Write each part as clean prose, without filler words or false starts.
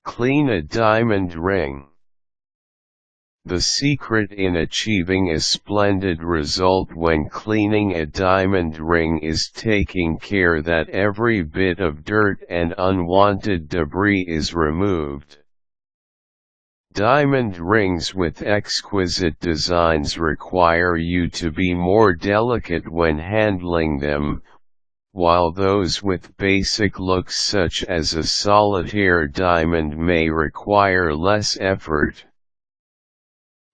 Clean a diamond ring. The secret in achieving a splendid result when cleaning a diamond ring is taking care that every bit of dirt and unwanted debris is removed. Diamond rings with exquisite designs require you to be more delicate when handling them, while those with basic looks such as a solitaire diamond may require less effort.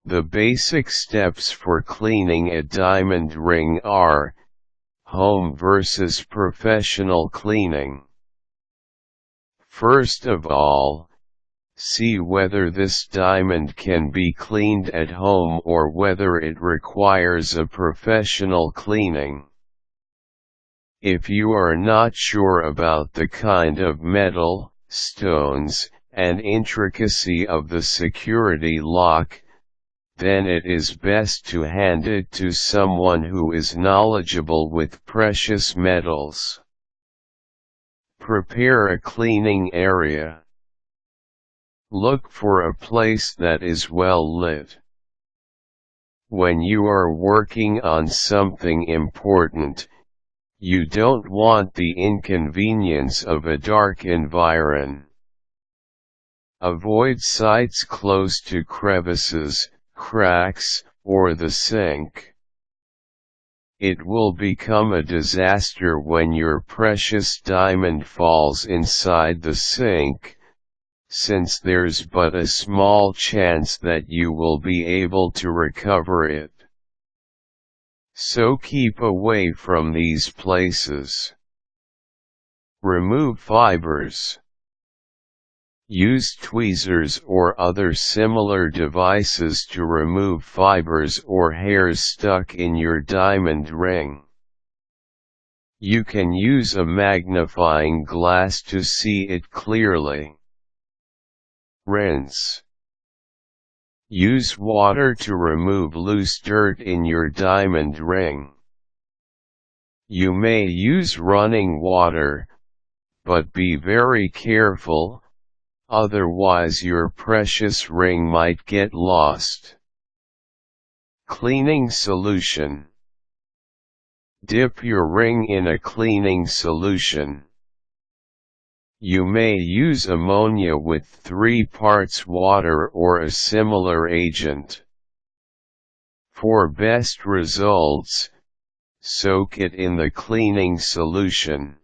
The basic steps for cleaning a diamond ring are: home versus professional cleaning. First of all, see whether this diamond can be cleaned at home or whether it requires a professional cleaning. If you are not sure about the kind of metal, stones, and intricacy of the security lock, then it is best to hand it to someone who is knowledgeable with precious metals. Prepare a cleaning area. Look for a place that is well lit. When you are working on something important, you don't want the inconvenience of a dark environ. Avoid sites close to crevices, cracks, or the sink. It will become a disaster when your precious diamond falls inside the sink, since there's but a small chance that you will be able to recover it. So keep away from these places. Remove fibers. Use tweezers or other similar devices to remove fibers or hairs stuck in your diamond ring. You can use a magnifying glass to see it clearly. Rinse. Use water to remove loose dirt in your diamond ring. You may use running water, but be very careful, otherwise your precious ring might get lost. Cleaning solution. Dip your ring in a cleaning solution. You may use ammonia with 3 parts water or a similar agent. For best results, soak it in the cleaning solution.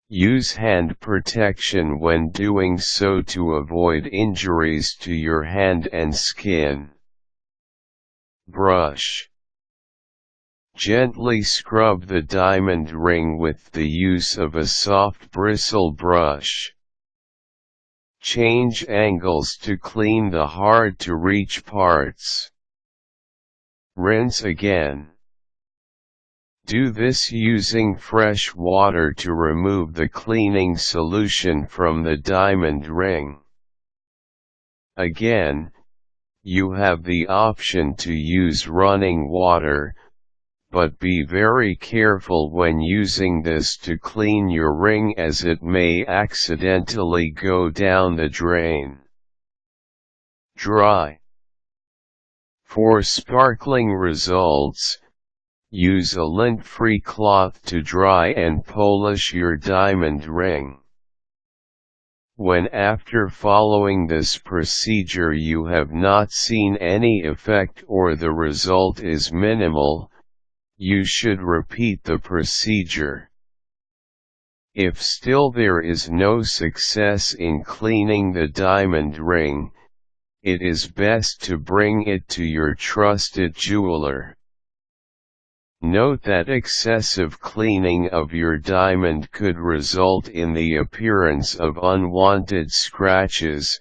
Use hand protection when doing so to avoid injuries to your hand and skin. Brush. Gently scrub the diamond ring with the use of a soft bristle brush. Change angles to clean the hard-to-reach parts. Rinse again. Do this using fresh water to remove the cleaning solution from the diamond ring. Again, you have the option to use running water, but be very careful when using this to clean your ring as it may accidentally go down the drain. Dry. For sparkling results, use a lint-free cloth to dry and polish your diamond ring. When after following this procedure you have not seen any effect or the result is minimal, you should repeat the procedure. If still there is no success in cleaning the diamond ring, it is best to bring it to your trusted jeweler. Note that excessive cleaning of your diamond could result in the appearance of unwanted scratches,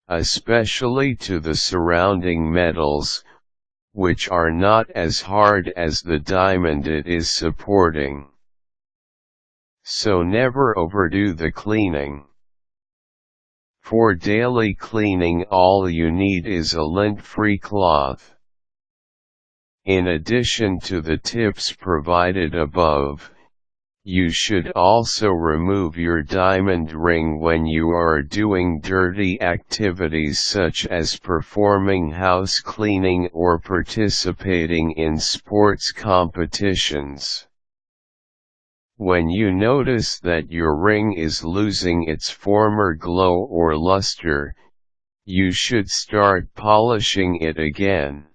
especially to the surrounding metals, which are not as hard as the diamond it is supporting. So never overdo the cleaning. For daily cleaning all you need is a lint-free cloth. In addition to the tips provided above, You should also remove your diamond ring when you are doing dirty activities such as performing house cleaning or participating in sports competitions. When you notice that your ring is losing its former glow or luster, you should start polishing it again.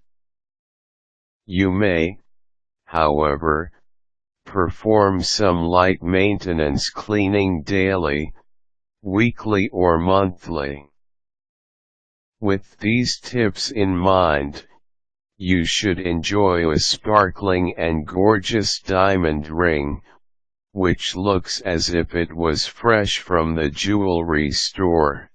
You may, however, perform some light maintenance cleaning daily, weekly or monthly. With these tips in mind, you should enjoy a sparkling and gorgeous diamond ring, which looks as if it was fresh from the jewelry store.